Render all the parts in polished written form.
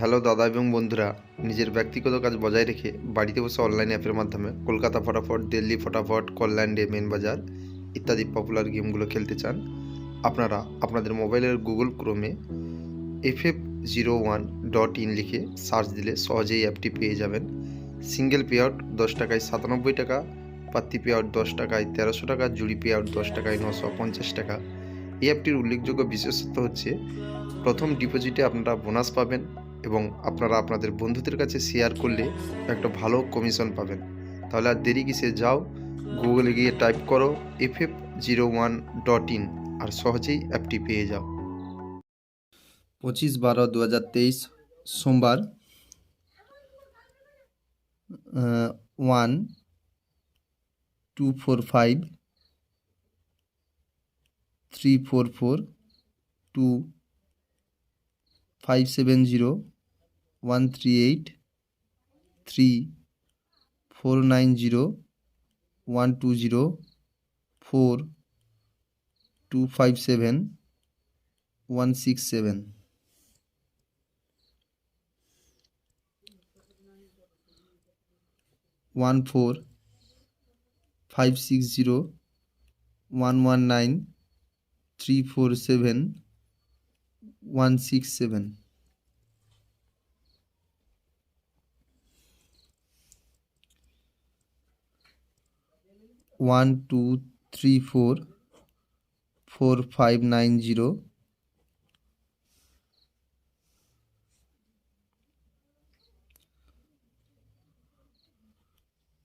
Hello দাদা এবং বন্ধুরা, নিজের ব্যক্তিগত কাজ বজায় রেখে বাড়িতে বসে অনলাইন অ্যাপের মাধ্যমে কলকাতা ফটাফট, দিল্লি ফটাফট, কল্যাণ ডে, মেন বাজার ইত্যাদি পপুলার গেমগুলো খেলতে চান। আপনারা আপনাদের মোবাইলের গুগল ক্রোমে ff01.in লিখে সার্চ দিলে সহজেই অ্যাপটি পেয়ে যাবেন। সিঙ্গেল পে আউট 10 টাকায় 97 টাকা, পাত্তি পে আউট 10 টাকায় 1300 টাকা, জুড়ি পে আউট 10 টাকায় 950 টাকা। এই অ্যাপটির উল্লেখযোগ্য বিশেষত্ব হচ্ছে প্রথম ডিপোজিটে আপনারা বোনাস পাবেন এবং আপনারা আপনাদের বন্ধুদের কাছে শেয়ার করলে একটা ভালো কমিশন পাবেন। তাহলে আর দেরি কিসে, যাও গুগলে গিয়ে টাইপ করো ff01.in আর সহজেই অ্যাপটি পেয়ে যাও। 25/12/2023 সোমবার 14524570 138 3 490 120 4257 167 14560 119 347 167 12344590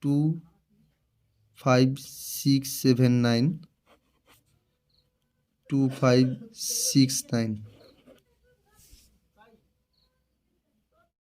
25679 2569